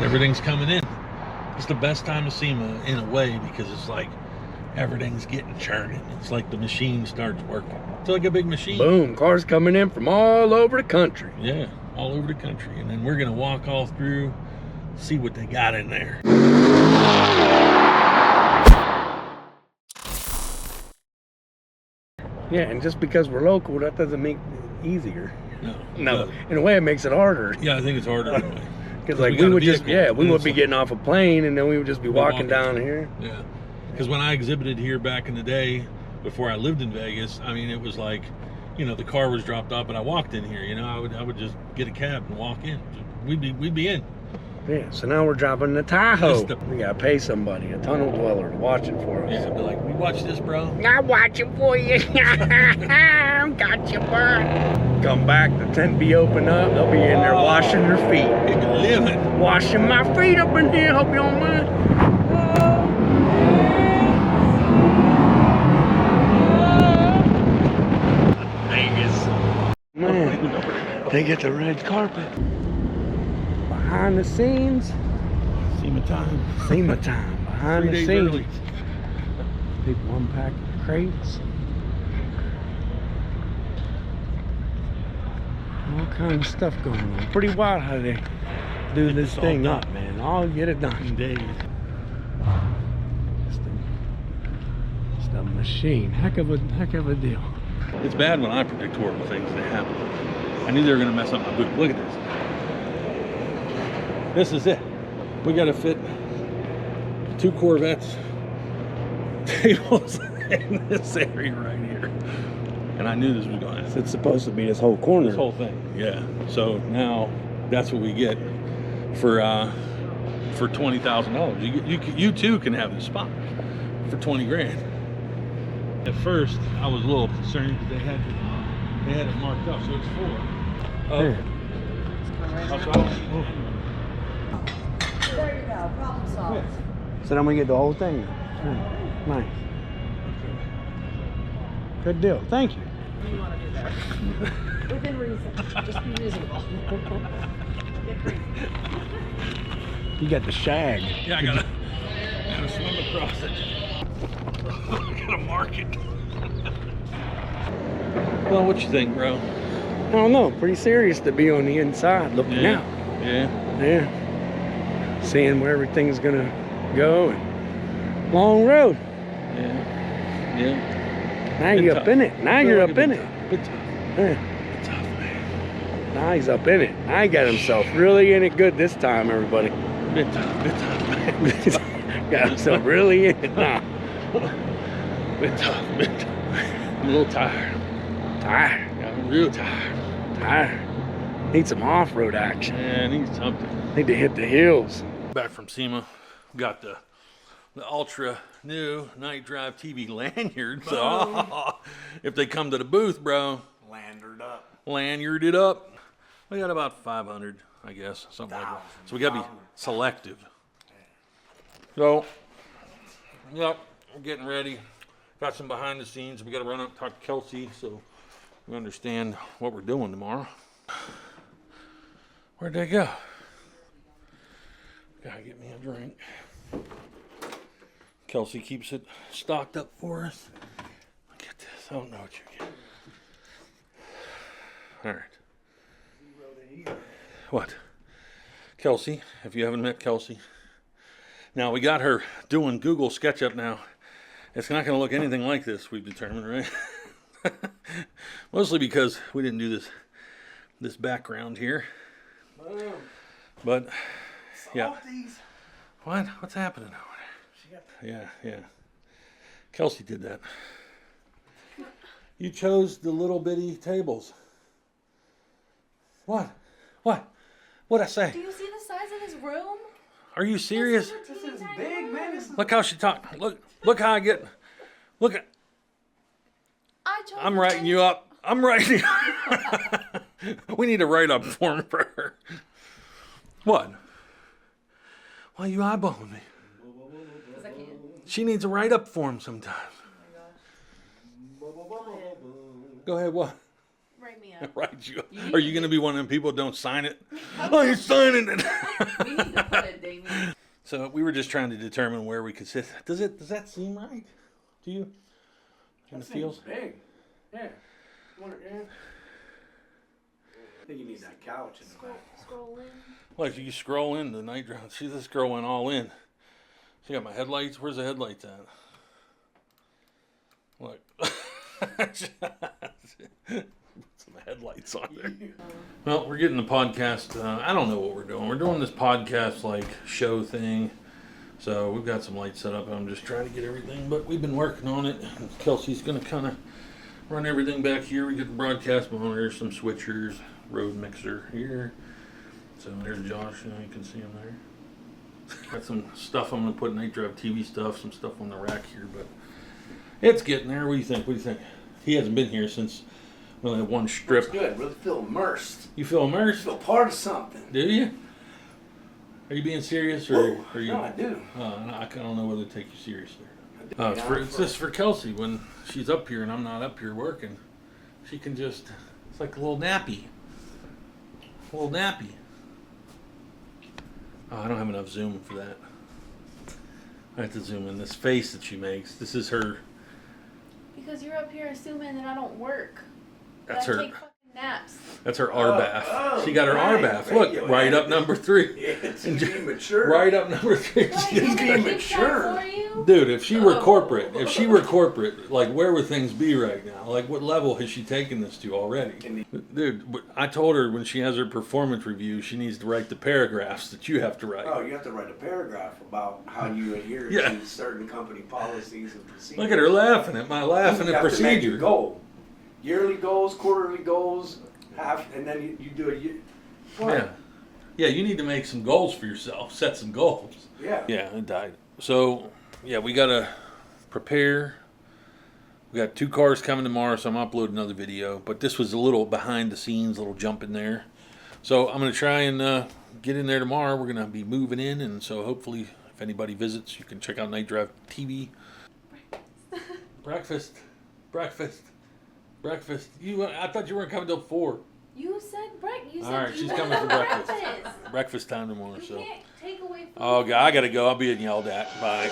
everything's coming in. It's the best time of SEMA in a way because it's like everything's getting churning. It's like the machine starts working. It's like a big machine. Boom, cars coming in from all over the country. Yeah, all over the country. And then we're gonna walk all through, see what they got in there. Yeah, and just because we're local, that doesn't make it easier. No. In a way, it makes it harder. Yeah, I think it's harder in a way. Because like we would just, we would be getting off a plane and then we would just be walking down here. Yeah, because when I exhibited here back in the day, before I lived in Vegas, I mean, it was like, you know, the car was dropped off and I walked in here. You know, I would just get a cab and walk in. We'd be in. Yeah, so now we're dropping the Tahoe. We gotta pay somebody, a tunnel dweller, to watch it for us. Yeah, be like, we watch this, bro. I'll watch it for you. Got you, bro. Come back, the tent be open up. They'll be in there washing their feet. They be living. Washing my feet up in here. Hope you don't mind. Vegas. Man, they get the red carpet. Behind the scenes. SEMA time. SEMA time. Behind the scenes. Early. People unpacking crates. All kinds of stuff going on. Pretty wild how they do this thing up, man. All get it done in days. It's the machine. Heck of a deal. It's bad when I predict horrible things that happen. I knew they were gonna mess up my boot. Look at this. This is it. We gotta fit 2 Corvettes tables in this area right here. And I knew this was going to happen. It's supposed to be this whole corner. This whole thing, yeah. So now that's what we get for $20,000. You too can have this spot for 20 grand. At first, I was a little concerned because they had it marked up, so it's 4. Here. There you go, problem solved. So then we get the whole thing. Nice. Good deal. Thank you. What do you want to do there? Within reason. Just be reasonable. Get crazy. You got the shag. Yeah, I gotta swim across it. I gotta mark it. Well, what you think, bro? I don't know. Pretty serious to be on the inside looking out. Yeah. Yeah. Seeing where everything's gonna go. And long road. Yeah. Yeah. Now you're up in it. Now you're up in it. Bit tough. Yeah. Bit tough, man. Now he's up in it. Now he got himself really in it good this time, everybody. Bit tough, man. Got himself really in it now. Bit tough. I'm a little tired. Tired. I'm real tired. Tired. Need some off-road action. Yeah, I need something. Need to hit the hills. Back from SEMA, got the ultra new KnightDriveTV lanyard. So if they come to the booth, bro, lanyard it up. We got about 500, I guess, something like that. So we gotta be selective. So, yep, we're getting ready. Got some behind the scenes. We gotta run up and talk to Kelsey so we understand what we're doing tomorrow. Where'd they go? Gotta get me a drink. Kelsey keeps it stocked up for us. Look at this. I don't know what you get. All right. What? Kelsey, if you haven't met Kelsey. Now, we got her doing Google SketchUp now. It's not going to look anything like this, we've determined, right? Mostly because we didn't do this background here. But, yeah. What? What's happening over there? Yeah. Kelsey did that. You chose the little bitty tables. What? What'd I say? Do you see the size of his room? Are you serious? This is big, man. Look how she talked. Look how I get. Look at. I'm writing you up. I'm writing you up. We need a write-up form for her. What? Why are you eyeballing me? Because I can't. She needs a write-up form sometimes. Oh my gosh. Go ahead, what? Write me me up. Write you. You Are need you to going to get- be one of them people that don't sign it? How Oh, you're signing it. We need to put a Damien. So we were just trying to determine where we could sit. Does that seem right to you? And it feels. big. Yeah. Yeah. I think you need that couch in the back. Scroll in. Like you scroll in the night drive. See, this girl went all in. She got my headlights. Where's the headlights at? Look. Some headlights on there. Well, we're getting the podcast. I don't know what we're doing. We're doing this podcast like show thing. So we've got some lights set up. I'm just trying to get everything, but we've been working on it. Kelsey's going to kind of run everything back here. We get the broadcast monitors, some switchers, road mixer here. So there's Josh. You can see him there. Got some stuff I'm going to put KnightDriveTV stuff, some stuff on the rack here, but it's getting there. What do you think? What do you think? He hasn't been here since we only had one strip. It's good. Really feel immersed. You feel immersed? Feel part of something. Do you? Are you being serious, or are you? No, I do. I don't know whether to take you seriously. I do. It's just for Kelsey when she's up here and I'm not up here working. She can just. It's like a little nappy. A little nappy. Oh, I don't have enough zoom for that. I have to zoom in this face that she makes. This is her. Because you're up here assuming that I don't work. That's that I her. take fucking naps. That's her RBAF. oh, She got her right. RBAF. Look, right up number 3. It's being mature. Right up number 3. What, She you is want me being to fix that mature. for you? Dude, if she were Oh. corporate, like where would things be right now? Like what level has she taken this to already? Dude, but I told her when she has her performance review, she needs to write the paragraphs that you have to write. Oh, you have to write a paragraph about how you adhere Yeah. to certain company policies and procedures. Look at her laughing at my You laughing at have to make a procedure. goal. Yearly goals, quarterly goals, and then you do a year. Yeah. Yeah, you need to make some goals for yourself. Set some goals. Yeah. Yeah, it died. So, yeah, we got to prepare. We got 2 cars coming tomorrow, so I'm going to upload another video. But this was a little behind the scenes, a little jump in there. So I'm going to try and get in there tomorrow. We're going to be moving in, and so hopefully if anybody visits, you can check out KnightDriveTV. Breakfast. I thought you weren't coming till 4. You said breakfast. You said All right, you she's wanted coming for breakfast. breakfast. Breakfast time tomorrow, You so. can't take away food. Oh, God, I got to go. I'll be yelled at. Bye.